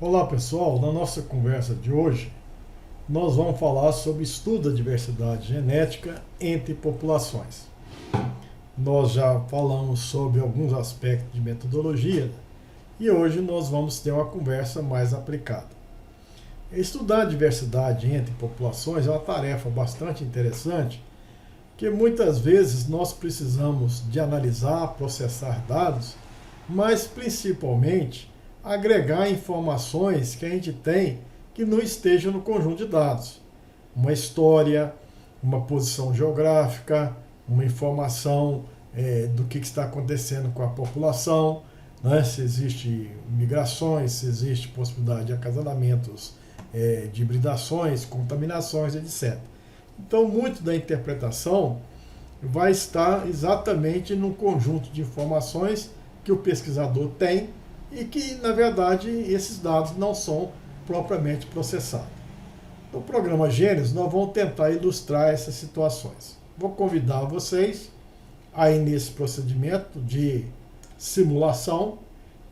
Olá pessoal, na nossa conversa de hoje nós vamos falar sobre estudo da diversidade genética entre populações. Nós já falamos sobre alguns aspectos de metodologia e hoje nós vamos ter uma conversa mais aplicada. Estudar a diversidade entre populações é uma tarefa bastante interessante, que muitas vezes nós precisamos de analisar, processar dados, mas principalmente agregar informações que a gente tem que não estejam no conjunto de dados. Uma história, uma posição geográfica, uma informação do que está acontecendo com a população, né? Se existe migrações, se existe possibilidade de acasalamentos, de hibridações, contaminações, etc. Então, muito da interpretação vai estar exatamente no conjunto de informações que o pesquisador tem e que, na verdade, esses dados não são propriamente processados. No programa Gênesis, nós vamos tentar ilustrar essas situações. Vou convidar vocês aí nesse procedimento de simulação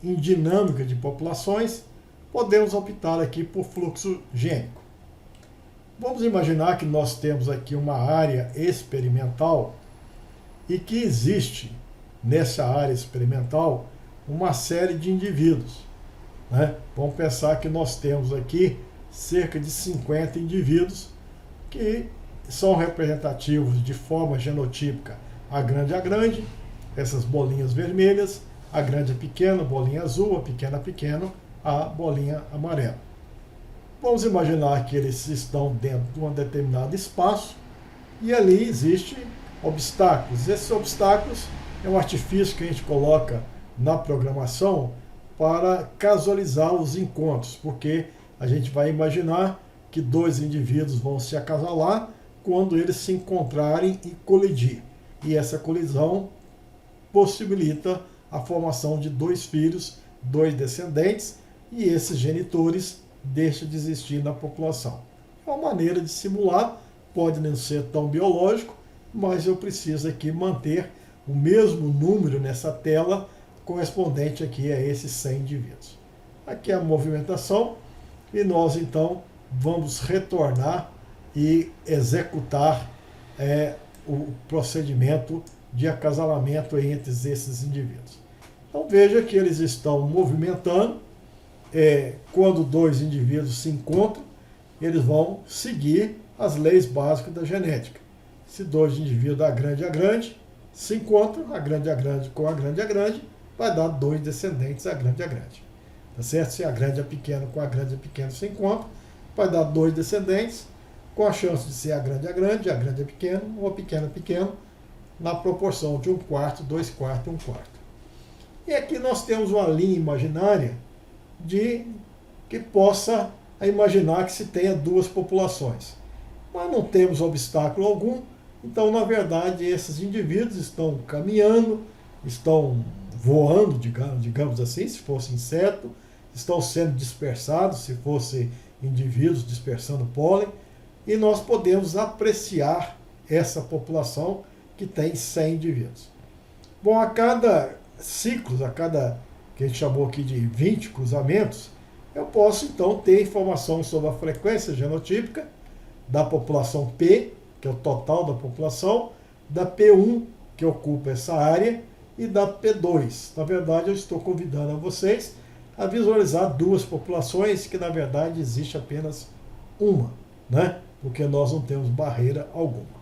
em dinâmica de populações, podemos optar aqui por fluxo gênico. Vamos imaginar que nós temos aqui uma área experimental e que existe nessa área experimental uma série de indivíduos, né? Vamos pensar que nós temos aqui cerca de 50 indivíduos que são representativos de forma genotípica a grande, essas bolinhas vermelhas, a grande a pequena, bolinha azul, a pequena, a bolinha amarela. Vamos imaginar que eles estão dentro de um determinado espaço e ali existem obstáculos. Esses obstáculos é um artifício que a gente coloca na programação para casualizar os encontros, porque a gente vai imaginar que dois indivíduos vão se acasalar quando eles se encontrarem e colidir. E essa colisão possibilita a formação de dois filhos, dois descendentes, e esses genitores deixam de existir na população. É uma maneira de simular, pode não ser tão biológico, mas eu preciso aqui manter o mesmo número nessa tela correspondente aqui a esses 100 indivíduos. Aqui é a movimentação e nós então vamos retornar e executar o procedimento de acasalamento entre esses indivíduos. Então veja que eles estão movimentando, quando dois indivíduos se encontram, eles vão seguir as leis básicas da genética. Se dois indivíduos da grande a grande se encontram, a grande com a grande, vai dar dois descendentes a grande. Tá certo? Se a grande pequeno com a grande se encontram, vai dar dois descendentes, com a chance de ser a grande pequeno, ou a pequeno, na proporção de 1/4, 2/4, 1/4. E aqui nós temos uma linha imaginária de que possa imaginar que se tenha duas populações. Mas não temos obstáculo algum, então, na verdade, esses indivíduos estão caminhando, estão voando, digamos assim, se fosse inseto, estão sendo dispersados, se fosse indivíduos dispersando pólen, e nós podemos apreciar essa população que tem 100 indivíduos. Bom, a cada ciclo, que a gente chamou aqui de 20 cruzamentos, eu posso então ter informação sobre a frequência genotípica da população P, que é o total da população, da P1, que ocupa essa área, e da P2. Na verdade, eu estou convidando a vocês a visualizar duas populações, que na verdade existe apenas uma, né? Porque nós não temos barreira alguma.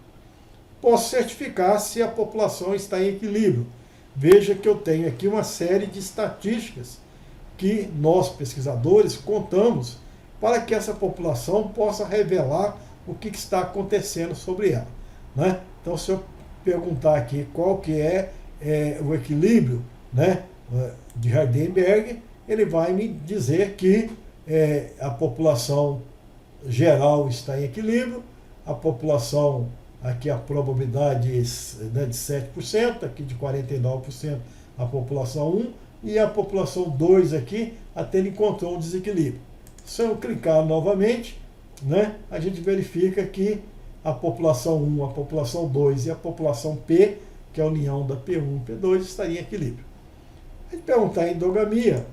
Posso certificar se a população está em equilíbrio. Veja que eu tenho aqui uma série de estatísticas que nós, pesquisadores, contamos para que essa população possa revelar o que está acontecendo sobre ela, né? Então, se eu perguntar aqui qual que é o equilíbrio, né, de Hardenberg, ele vai me dizer que a população geral está em equilíbrio, a população, aqui a probabilidade, né, de 7%, aqui de 49% a população 1, e a população 2 aqui, até ele encontrou um desequilíbrio. Se eu clicar novamente, né, a gente verifica que a população 1, a população 2 e a população P, que é a união da P1 e P2, estaria em equilíbrio. A gente perguntar em endogamia,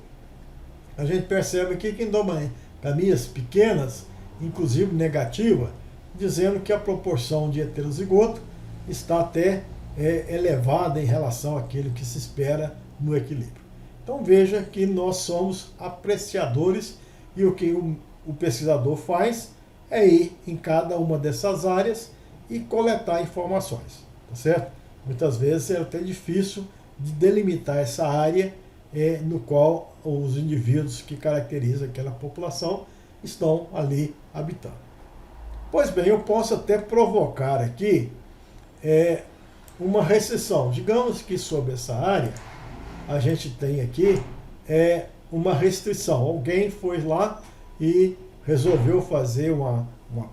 a gente percebe aqui que endogamias pequenas, inclusive negativa, dizendo que a proporção de heterozigoto está até elevada em relação àquilo que se espera no equilíbrio. Então veja que nós somos apreciadores e o que o pesquisador faz é ir em cada uma dessas áreas e coletar informações, tá certo? Muitas vezes é até difícil de delimitar essa área no qual os indivíduos que caracterizam aquela população estão ali habitando. Pois bem, eu posso até provocar aqui uma restrição. Digamos que sobre essa área a gente tem aqui uma restrição. Alguém foi lá e resolveu fazer uma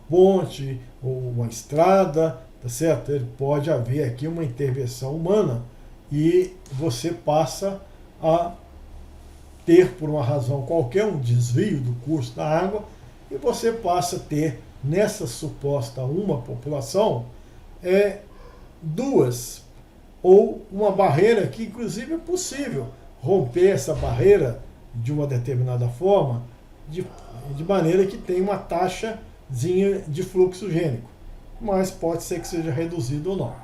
ponte ou uma estrada, tá certo? Pode haver aqui uma intervenção humana e você passa a ter, por uma razão qualquer, um desvio do curso da água e você passa a ter, nessa suposta uma população, duas, ou uma barreira que, inclusive, é possível romper essa barreira de uma determinada forma, de maneira que tem uma taxazinha de fluxo gênico, mas pode ser que seja reduzido ou não.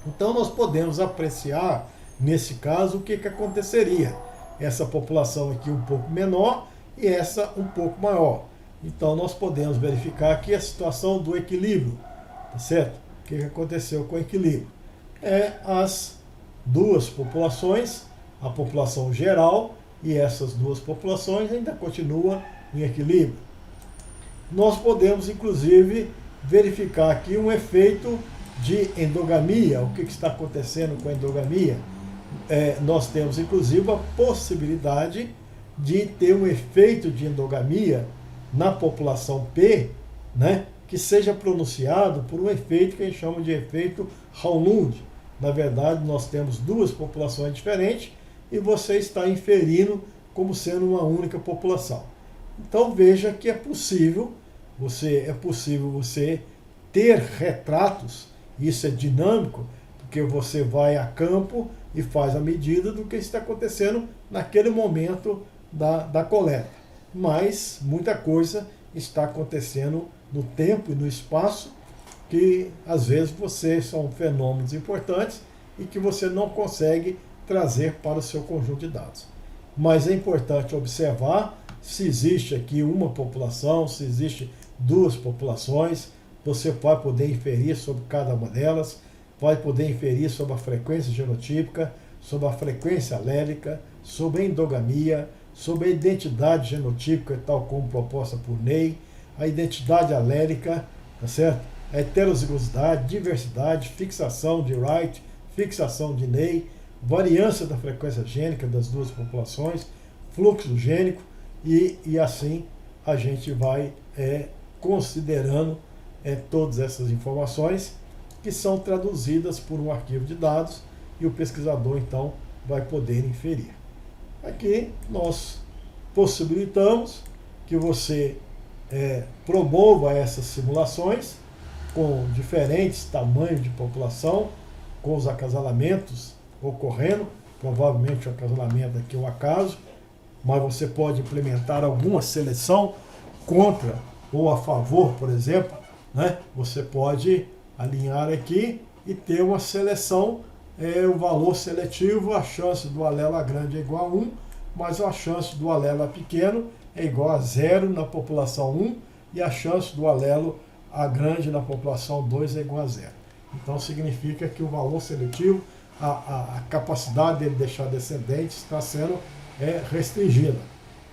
Então nós podemos apreciar, nesse caso, o que aconteceria. Essa população aqui um pouco menor e essa um pouco maior. Então nós podemos verificar aqui a situação do equilíbrio, tá certo? O que aconteceu com o equilíbrio? As duas populações, a população geral e essas duas populações ainda continuam em equilíbrio. Nós podemos, inclusive, verificar aqui um efeito de endogamia. O que está acontecendo com a endogamia? Nós temos, inclusive, a possibilidade de ter um efeito de endogamia na população P, né, que seja pronunciado por um efeito que a gente chama de efeito Raunund. Na verdade, nós temos duas populações diferentes e você está inferindo como sendo uma única população. Então veja que é possível você ter retratos, isso é dinâmico, porque você vai a campo e faz a medida do que está acontecendo naquele momento da coleta. Mas muita coisa está acontecendo no tempo e no espaço que às vezes são fenômenos importantes e que você não consegue trazer para o seu conjunto de dados. Mas é importante observar se existe aqui uma população, se existe duas populações, você vai poder inferir sobre cada uma delas, vai poder inferir sobre a frequência genotípica, sobre a frequência alélica, sobre a endogamia, sobre a identidade genotípica, tal como proposta por Ney, a identidade alélica, tá certo? A heterozigosidade, diversidade, fixação de Wright, fixação de Ney, variância da frequência gênica das duas populações, fluxo gênico, e assim a gente vai considerando todas essas informações que são traduzidas por um arquivo de dados e o pesquisador então vai poder inferir. Aqui nós possibilitamos que você promova essas simulações com diferentes tamanhos de população, com os acasalamentos ocorrendo, provavelmente o acasalamento aqui é um acaso, mas você pode implementar alguma seleção contra ou a favor, por exemplo, né? Você pode alinhar aqui e ter uma seleção, o valor seletivo, a chance do alelo grande é igual a 1, mas a chance do alelo pequeno é igual a 0 na população 1 e a chance do alelo A grande na população 2 é igual a 0. Então significa que o valor seletivo, a capacidade dele deixar descendente está sendo restringida.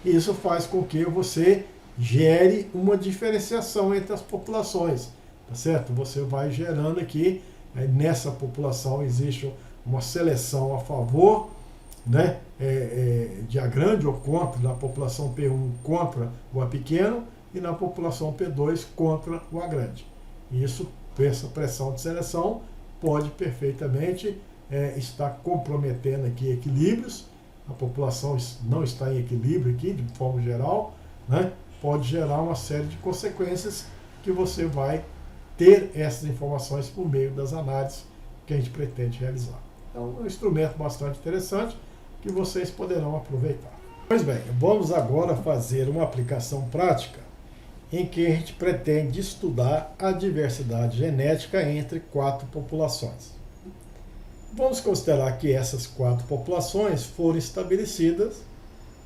E isso faz com que você gere uma diferenciação entre as populações, tá certo? Você vai gerando aqui, nessa população existe uma seleção a favor, né, de A grande ou contra, na população P1 contra o A pequeno, e na população P2 contra o A grande. Isso, essa pressão de seleção pode perfeitamente estar comprometendo aqui equilíbrios. A população não está em equilíbrio aqui, de forma geral, né? Pode gerar uma série de consequências que você vai ter essas informações por meio das análises que a gente pretende realizar. Então, é um instrumento bastante interessante que vocês poderão aproveitar. Pois bem, vamos agora fazer uma aplicação prática em que a gente pretende estudar a diversidade genética entre 4 populações. Vamos considerar que essas 4 populações foram estabelecidas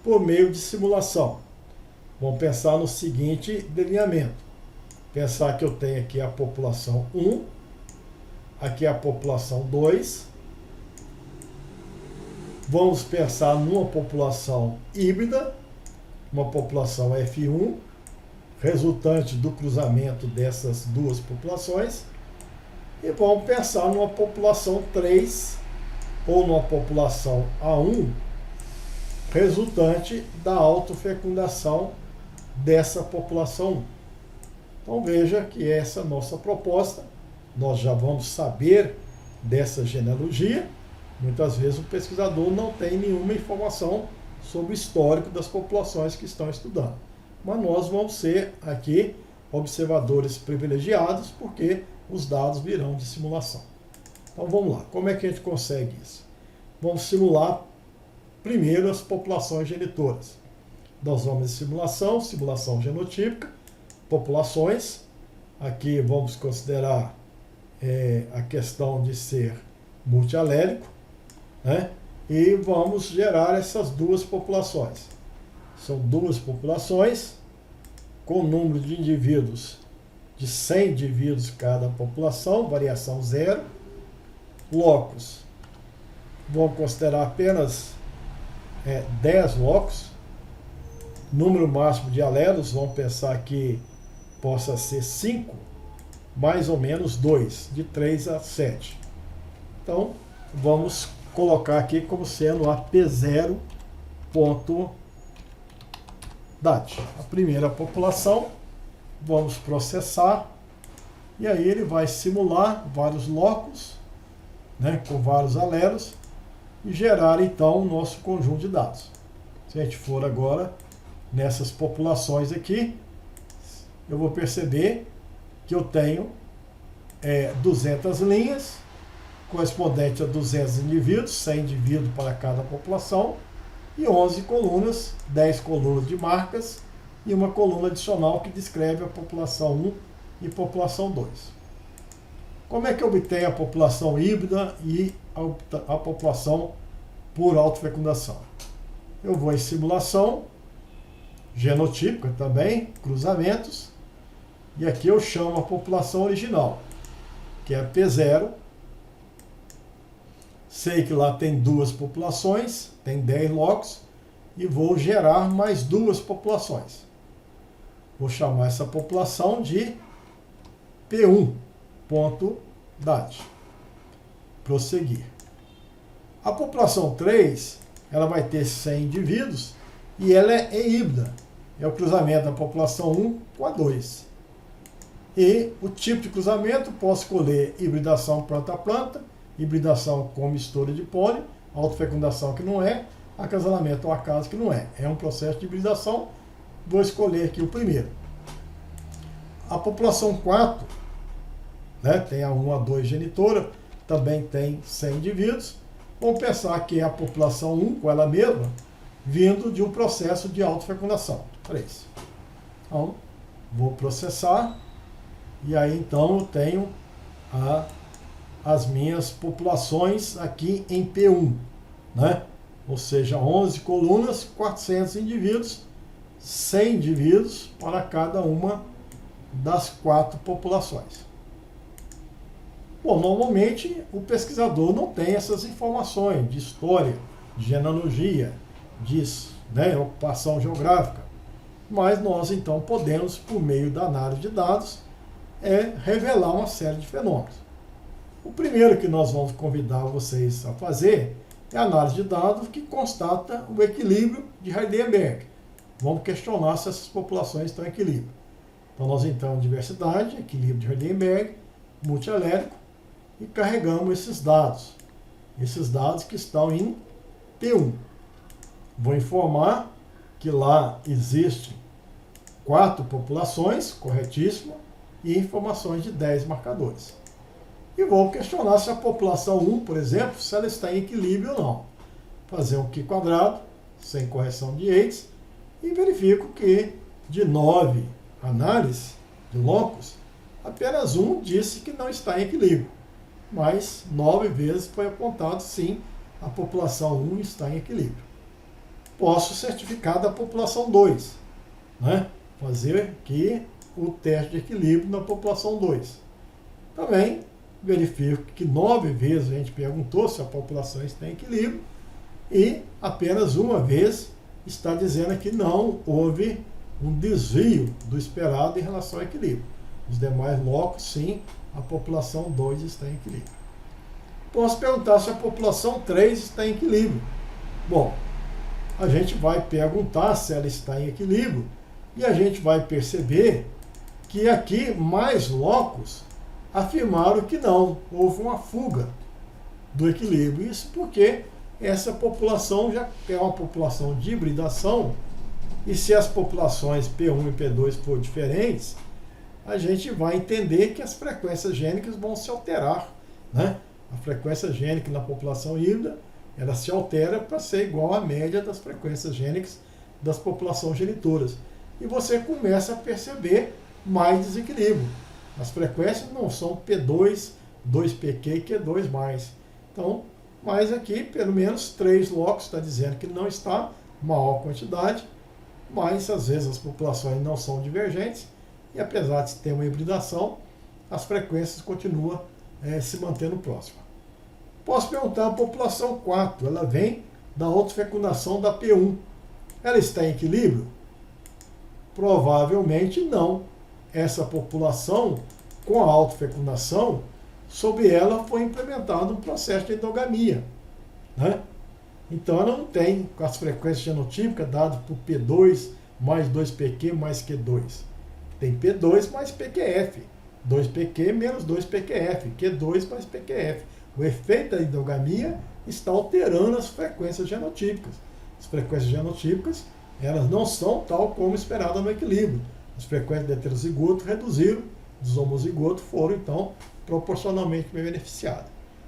por meio de simulação. Vamos pensar no seguinte delineamento. Pensar que eu tenho aqui a população 1, aqui a população 2. Vamos pensar numa população híbrida, uma população F1, resultante do cruzamento dessas duas populações. E vamos pensar numa população 3 ou numa população A1, resultante da autofecundação dessa população 1. Então veja que essa é a nossa proposta. Nós já vamos saber dessa genealogia. Muitas vezes o pesquisador não tem nenhuma informação sobre o histórico das populações que estão estudando. Mas nós vamos ser aqui observadores privilegiados, porque os dados virão de simulação. Então vamos lá, como é que a gente consegue isso? Vamos simular primeiro as populações genitoras. Nós vamos em simulação, simulação genotípica, populações. Aqui vamos considerar a questão de ser multialélico, né? E vamos gerar essas duas populações. São duas populações com número de indivíduos de 100 indivíduos cada população, variação 0. Locus, vamos considerar apenas 10 locus. Número máximo de alelos, vamos pensar que possa ser 5, mais ou menos 2, de 3 a 7. Então, vamos colocar aqui como sendo a P0.dat. A primeira população, vamos processar, e aí ele vai simular vários locos, né, com vários alelos, e gerar então o nosso conjunto de dados. Se a gente for agora nessas populações aqui, eu vou perceber que eu tenho 200 linhas, correspondente a 200 indivíduos, 100 indivíduos para cada população, e 11 colunas, 10 colunas de marcas, e uma coluna adicional que descreve a população 1 e população 2. Como é que eu obtenho a população híbrida e a população por autofecundação? Eu vou em simulação, genotípica também, cruzamentos, e aqui eu chamo a população original, que é P0. Sei que lá tem duas populações, tem 10 locos, e vou gerar mais duas populações. Vou chamar essa população de P1.dat. Prosseguir. A população 3, ela vai ter 100 indivíduos, e ela é híbrida. É o cruzamento da população 1 com a 2. E o tipo de cruzamento, posso escolher hibridação planta-planta, hibridação com mistura de pólen, autofecundação que não é, acasalamento ao acaso que não é. É um processo de hibridação. Vou escolher aqui o primeiro. A população 4, né, tem a 1 a 2 genitora, também tem 100 indivíduos. Vamos pensar que é a população 1 com ela mesma, vindo de um processo de autofecundação. 3. Então, vou processar, e aí então eu tenho as minhas populações aqui em P1, né? Ou seja, 11 colunas, 400 indivíduos, 100 indivíduos para cada uma das 4 populações. Bom, normalmente o pesquisador não tem essas informações de história, de genealogia, de ocupação geográfica, mas nós então podemos, por meio da análise de dados, revelar uma série de fenômenos. O primeiro que nós vamos convidar vocês a fazer é a análise de dados que constata o equilíbrio de Heidelberg. Vamos questionar se essas populações estão em equilíbrio. Então nós entramos em diversidade, equilíbrio de Heidelberg, multialélico, e carregamos esses dados que estão em P1. Vou informar que lá existe 4 populações, corretíssimo, e informações de 10 marcadores. E vou questionar se a população 1, por exemplo, se ela está em equilíbrio ou não. Fazer um Q quadrado, sem correção de Yates, e verifico que de 9 análises de locos, apenas um disse que não está em equilíbrio, mas 9 vezes foi apontado sim, a população 1 está em equilíbrio. Posso certificar da população 2, né? Fazer aqui o teste de equilíbrio na população 2. Também verifico que 9 vezes a gente perguntou se a população está em equilíbrio e apenas uma vez está dizendo que não houve um desvio do esperado em relação ao equilíbrio. Os demais locos, sim, a população 2 está em equilíbrio. Posso perguntar se a população 3 está em equilíbrio. Bom, a gente vai perguntar se ela está em equilíbrio e a gente vai perceber que aqui mais locos afirmaram que não, houve uma fuga do equilíbrio. Isso porque essa população já é uma população de hibridação, e se as populações P1 e P2 forem diferentes, a gente vai entender que as frequências gênicas vão se alterar, né? A frequência gênica na população híbrida, ela se altera para ser igual à média das frequências gênicas das populações genitoras. E você começa a perceber mais desequilíbrio. As frequências não são P2, 2PQ e Q2+. Então, mas aqui, pelo menos 3 locos está dizendo que não está, maior quantidade, mas às vezes as populações não são divergentes, e apesar de ter uma hibridação, as frequências continuam se mantendo próximas. Posso perguntar a população 4, ela vem da autofecundação da P1. Ela está em equilíbrio? Provavelmente não. Essa população, com a autofecundação, sobre ela foi implementado um processo de endogamia, né? Então ela não tem as frequências genotípicas dadas por P2 mais 2PQ mais Q2. Tem P2 mais PQF, 2PQ menos 2PQF, Q2 mais PQF. O efeito da endogamia está alterando as frequências genotípicas. As frequências genotípicas, elas não são tal como esperado no equilíbrio. As frequências de heterozigoto reduziram, dos homozigotos foram, então, proporcionalmente bem beneficiadas.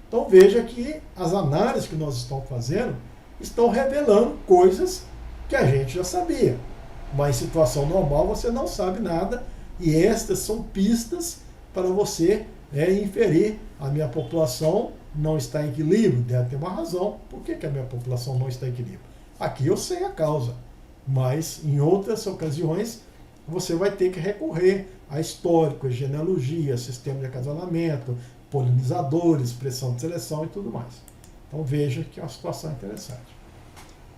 Então veja que as análises que nós estamos fazendo estão revelando coisas que a gente já sabia. Mas em situação normal você não sabe nada, e estas são pistas para você inferir: a minha população não está em equilíbrio, deve ter uma razão. Por que a minha população não está em equilíbrio? Aqui eu sei a causa, mas em outras ocasiões você vai ter que recorrer a histórico, a genealogia, sistema de acasalamento, polinizadores, pressão de seleção e tudo mais. Então veja que é uma situação interessante.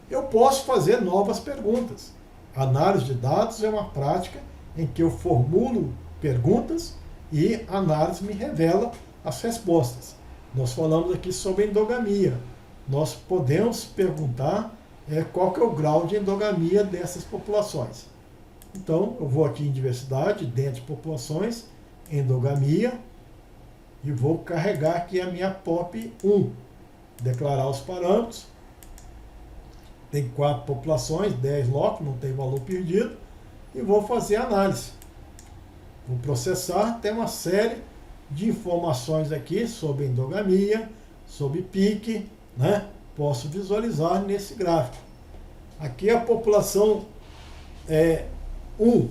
Eu posso fazer novas perguntas. A análise de dados é uma prática em que eu formulo perguntas e a análise me revela as respostas. Nós falamos aqui sobre endogamia. Nós podemos perguntar qual que é o grau de endogamia dessas populações. Então, eu vou aqui em diversidade, dentro de populações, endogamia, e vou carregar aqui a minha POP1. Declarar os parâmetros. Tem 4 populações, 10 locos, não tem valor perdido. E vou fazer a análise. Vou processar, tem uma série de informações aqui sobre endogamia, sobre pique, né? Posso visualizar nesse gráfico. Aqui a população 1.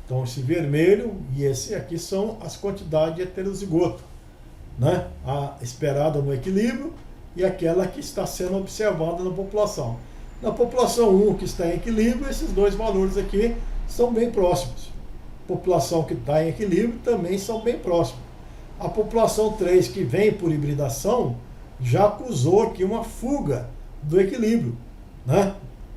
Então esse vermelho e esse aqui são as quantidades de heterozigoto, né? A esperada no equilíbrio e aquela que está sendo observada na população. Na população 1 que está em equilíbrio, esses dois valores aqui são bem próximos. A população que está em equilíbrio também são bem próximos. A população 3 que vem por hibridação já acusou aqui uma fuga do equilíbrio, né?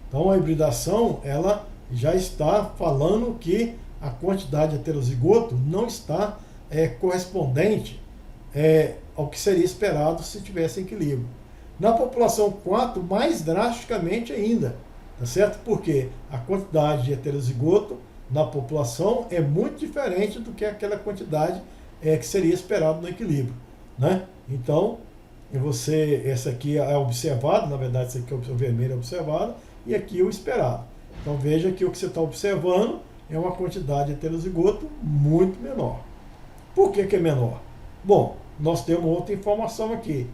Então a hibridação, ela já está falando que a quantidade de heterozigoto não está correspondente ao que seria esperado se tivesse equilíbrio. Na população 4, mais drasticamente ainda, tá certo? Porque a quantidade de heterozigoto na população é muito diferente do que aquela quantidade que seria esperado no equilíbrio, né? Então, essa aqui é observado, na verdade, esse aqui é o vermelho é observado, e aqui é o esperado. Então veja que o que você está observando é uma quantidade de heterozigoto muito menor. Por que é menor? Bom, nós temos outra informação aqui.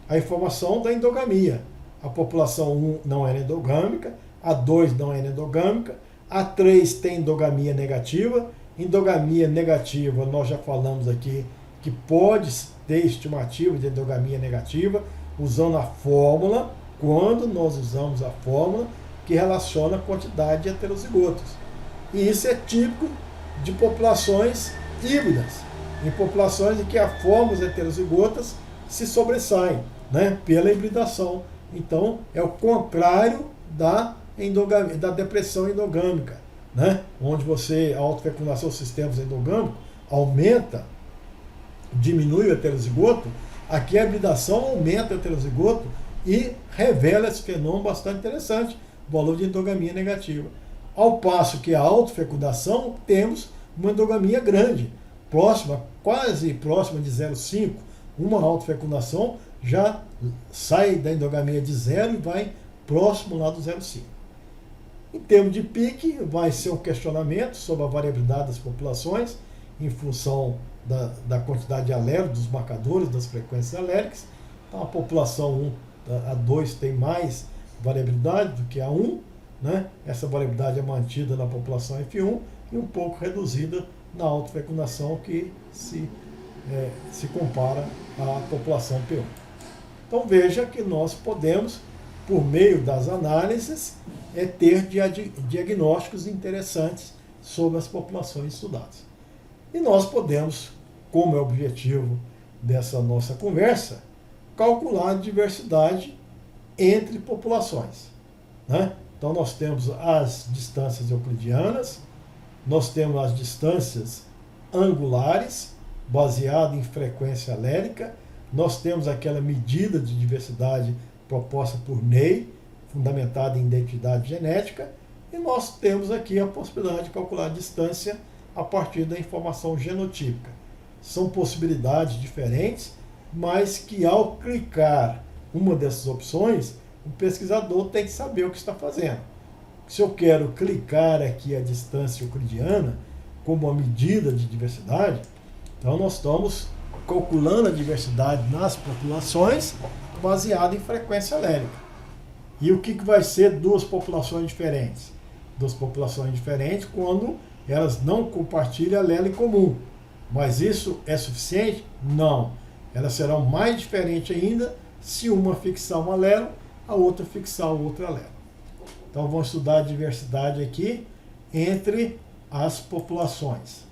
A informação da endogamia. A população 1 não era endogâmica, a 2 não é endogâmica, a 3 tem endogamia negativa. Endogamia negativa, nós já falamos aqui que pode ter estimativa de endogamia negativa usando a fórmula, quando nós usamos a fórmula que relaciona a quantidade de heterozigotos. E isso é típico de populações híbridas, em populações em que as formas heterozigotas se sobressaem, né, pela hibridação. Então, é o contrário da depressão endogâmica, né, onde a autofecundação dos sistemas endogâmicos aumenta, diminui o heterozigoto. Aqui a hibridação aumenta o heterozigoto e revela esse fenômeno bastante interessante, o valor de endogamia negativa. Ao passo que a autofecundação, temos uma endogamia grande, quase próxima de 0,5. Uma autofecundação já sai da endogamia de 0 e vai próximo lá do 0,5. Em termos de pique, vai ser um questionamento sobre a variabilidade das populações em função da quantidade de alelo, dos marcadores, das frequências aléricas. Então, a população 1, a 2 tem mais variabilidade do que a 1, né? Essa variabilidade é mantida na população F1 e um pouco reduzida na autofecundação, que se compara à população P1. Então, veja que nós podemos, por meio das análises, ter diagnósticos interessantes sobre as populações estudadas. E nós podemos, como é o objetivo dessa nossa conversa, calcular a diversidade entre populações, né? Então, nós temos as distâncias euclidianas, nós temos as distâncias angulares, baseadas em frequência alérica, nós temos aquela medida de diversidade proposta por Ney, fundamentada em identidade genética, e nós temos aqui a possibilidade de calcular a distância a partir da informação genotípica. São possibilidades diferentes, mas que ao clicar uma dessas opções, o pesquisador tem que saber o que está fazendo. Se eu quero clicar aqui a distância euclidiana como uma medida de diversidade, então nós estamos calculando a diversidade nas populações baseada em frequência alérica. E o que vai ser duas populações diferentes? Duas populações diferentes quando elas não compartilham alelo em comum. Mas isso é suficiente? Não. Elas serão mais diferentes ainda se uma fixar um alelo, a outra fixar o outro alelo. Então vamos estudar a diversidade aqui entre as populações,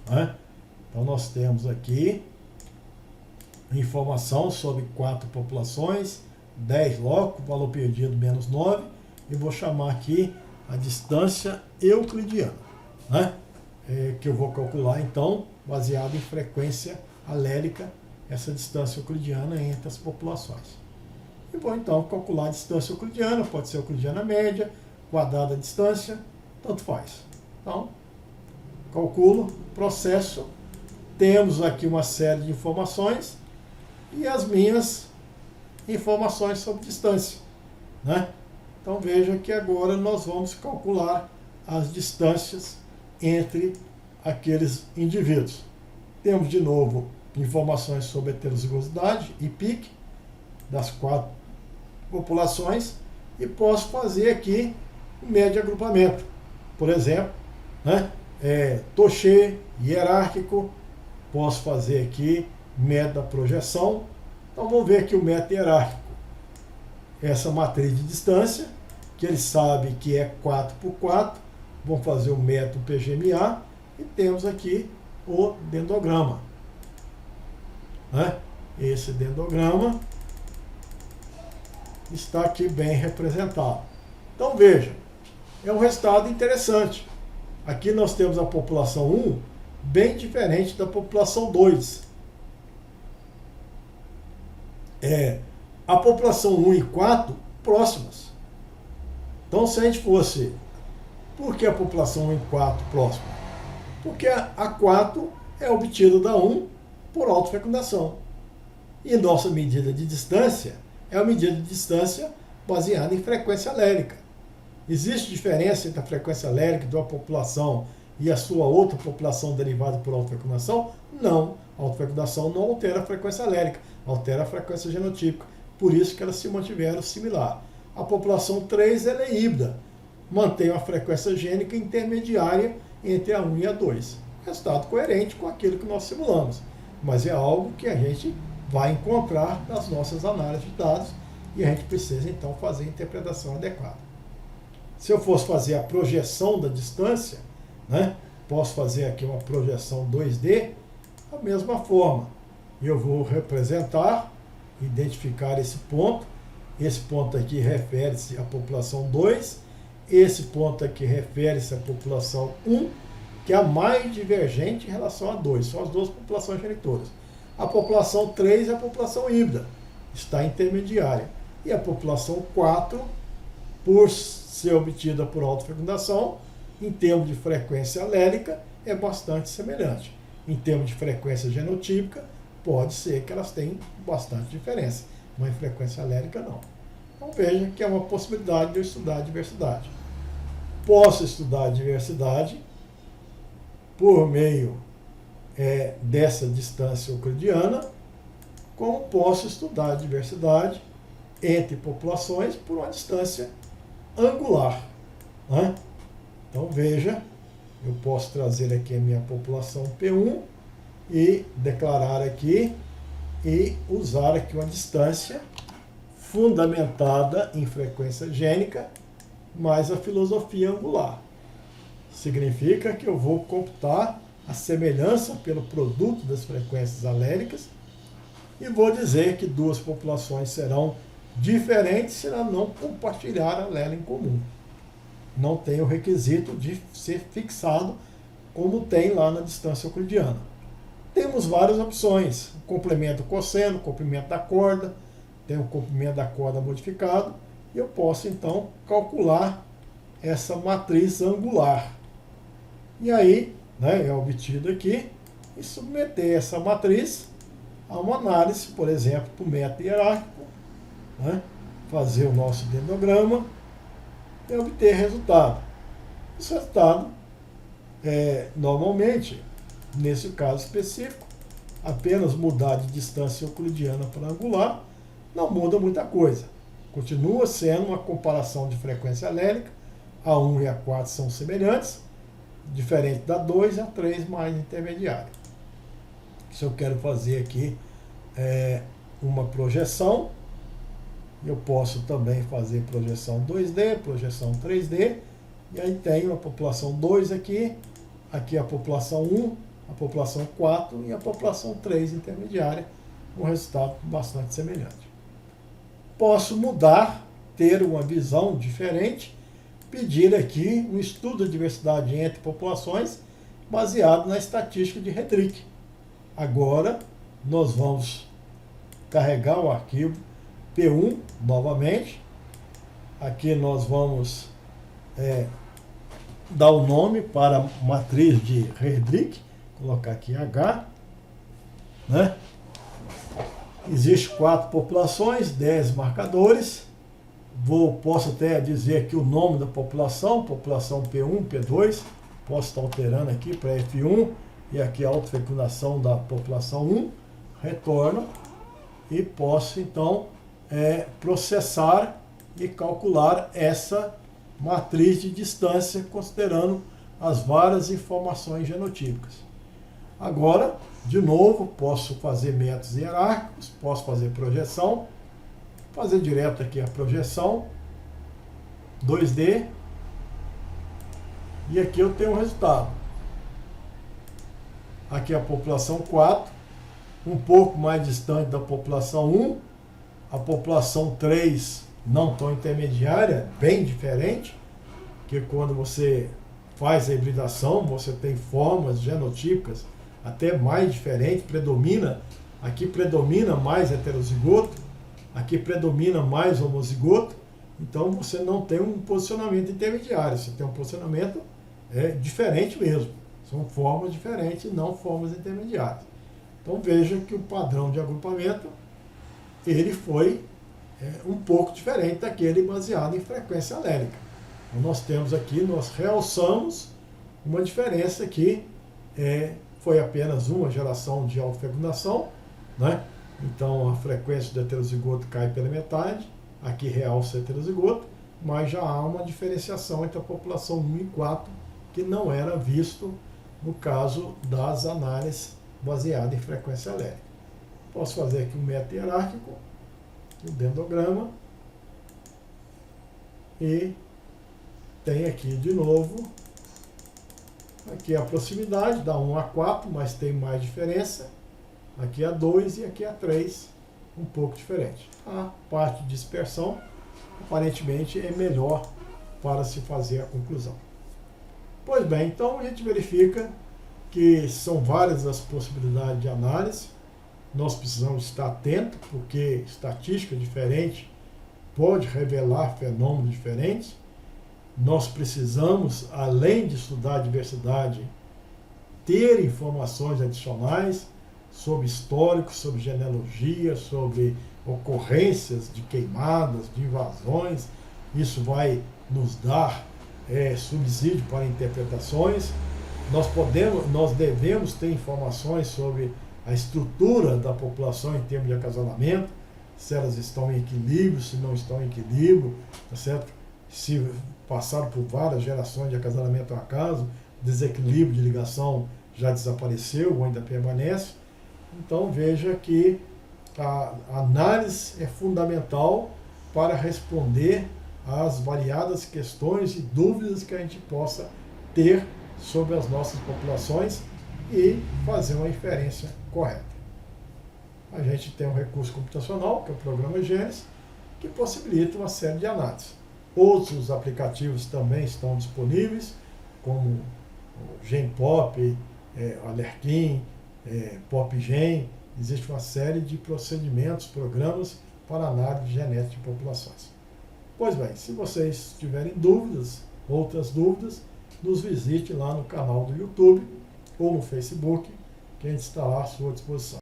né? Então nós temos aqui informação sobre 4 populações, 10 locos, valor perdido menos 9, e vou chamar aqui a distância euclidiana, né? Que eu vou calcular então, baseado em frequência alérica, essa distância euclidiana entre as populações. E vou então calcular a distância euclidiana, pode ser euclidiana média, quadrada a distância, tanto faz. Então, calculo, processo, temos aqui uma série de informações e as minhas informações sobre distância, né? Então veja que agora nós vamos calcular as distâncias entre aqueles indivíduos. Temos de novo informações sobre heterozigosidade e pique das 4 populações e posso fazer aqui um médio agrupamento. Por exemplo, né, Touché, hierárquico, posso fazer aqui método da projeção. Então vamos ver aqui o método hierárquico. Essa matriz de distância, que ele sabe que é 4 por 4, vamos fazer o método PGMA e temos aqui o dendrograma, né? Esse dendrograma está aqui bem representado. Então veja, é um resultado interessante. Aqui nós temos a população 1 bem diferente da população 2. A população 1 e 4 próximas. Então se a gente fosse... Por que a população 1 e 4 próxima? Porque a 4 é obtida da 1 por autofecundação. E nossa medida de distância é a medida de distância baseada em frequência alérica. Existe diferença entre a frequência alérica de uma população e a sua outra população derivada por autofecundação? Não. A autofecundação não altera a frequência alérica, altera a frequência genotípica. Por isso que elas se mantiveram similar. A população 3 ela é híbrida. mantém uma frequência gênica intermediária entre a 1 e a 2. Resultado coerente com aquilo que nós simulamos, mas é algo que a gente vai encontrar nas nossas análises de dados e a gente precisa então fazer a interpretação adequada. Se eu fosse fazer a projeção da distância, né, posso fazer aqui uma projeção 2D, da mesma forma. Eu vou representar, identificar esse ponto aqui refere-se à população 2, esse ponto aqui refere-se à população 1, que é a mais divergente em relação a 2, são as duas populações genitoras. A população 3 é a população híbrida, está intermediária. E a população 4, por ser obtida por autofecundação, em termos de frequência alélica, é bastante semelhante. Em termos de frequência genotípica, pode ser que elas tenham bastante diferença, mas em frequência alélica não. Então veja que é uma possibilidade de eu estudar a diversidade. Posso estudar a diversidade por meio dessa distância euclidiana, como posso estudar a diversidade entre populações por uma distância angular, né? Então veja, eu posso trazer aqui a minha população P1 e declarar aqui e usar aqui uma distância fundamentada em frequência gênica mais a filosofia angular. Significa que eu vou computar a semelhança pelo produto das frequências alélicas e vou dizer que duas populações serão diferentes se elas não compartilhar alelo em comum. Não tem o requisito de ser fixado como tem lá na distância euclidiana. Temos várias opções, o complemento cosseno, o comprimento da corda, tem o comprimento da corda modificado, e eu posso então calcular essa matriz angular. E aí, né, é obtido aqui, e submeter essa matriz a uma análise, por exemplo, para o método hierárquico, né, fazer o nosso dendrograma e obter resultado. Esse resultado, normalmente, nesse caso específico, apenas mudar de distância euclidiana para angular, não muda muita coisa. Continua sendo uma comparação de frequência alélica, a 1 e a 4 são semelhantes, diferente da 2 e a 3 mais intermediária. Se eu quero fazer aqui uma projeção, eu posso também fazer projeção 2D, projeção 3D, e aí tenho a população 2 aqui a população 1, a população 4 e a população 3 intermediária, um resultado bastante semelhante. Posso mudar, ter uma visão diferente, pedir aqui um estudo da diversidade entre populações baseado na estatística de Headrick. Agora, nós vamos carregar o arquivo P1 novamente. Aqui nós vamos dar o nome para a matriz de Headrick, colocar aqui H, né? Existem 4 populações, 10 marcadores. Posso até dizer aqui o nome da população P1, P2, posso estar alterando aqui para F1, e aqui a autofecundação da população 1, retorno, e posso então processar e calcular essa matriz de distância, considerando as várias informações genotípicas. Agora, de novo, posso fazer métodos hierárquicos, posso fazer projeção, fazer direto aqui a projeção 2D, e aqui eu tenho o resultado. Aqui a população 4, um pouco mais distante da população 1, a população 3 não tão intermediária, bem diferente, que quando você faz a hibridação, você tem formas genotípicas até mais diferentes, aqui predomina mais heterozigoto, aqui predomina mais homozigoto, então você não tem um posicionamento intermediário, você tem um posicionamento diferente mesmo, são formas diferentes, não formas intermediárias. Então veja que o padrão de agrupamento, ele foi um pouco diferente daquele baseado em frequência alélica. Então nós temos aqui, nós realçamos uma diferença que foi apenas uma geração de autofecundação, né? Então a frequência do heterozigoto cai pela metade, aqui realça o heterozigoto, mas já há uma diferenciação entre a população 1 e 4, que não era visto no caso das análises baseadas em frequência alérica. Posso fazer aqui um método hierárquico, o dendrograma, e tem aqui de novo, aqui a proximidade, dá 1 a 4, mas tem mais diferença, aqui a 2 e aqui a 3, um pouco diferente. A parte de dispersão, aparentemente, é melhor para se fazer a conclusão. Pois bem, então a gente verifica que são várias as possibilidades de análise. Nós precisamos estar atentos, porque estatística diferente pode revelar fenômenos diferentes. Nós precisamos, além de estudar a diversidade, ter informações adicionais sobre histórico, sobre genealogia, sobre ocorrências de queimadas, de invasões. Isso vai nos dar subsídio para interpretações. Nós devemos ter informações sobre a estrutura da população em termos de acasalamento, se elas estão em equilíbrio, se não estão em equilíbrio, tá certo? Se passaram por várias gerações de acasalamento ao acaso, desequilíbrio de ligação já desapareceu ou ainda permanece. Então veja que a análise é fundamental para responder às variadas questões e dúvidas que a gente possa ter sobre as nossas populações e fazer uma inferência correta. A gente tem um recurso computacional, que é o programa GENESIS, que possibilita uma série de análises. Outros aplicativos também estão disponíveis, como o GenPop, Alerquim, PopGen. Existe uma série de procedimentos, programas para análise genética de populações. Pois bem, se vocês tiverem dúvidas, outras dúvidas, nos visite lá no canal do YouTube ou no Facebook, que a gente está lá à sua disposição.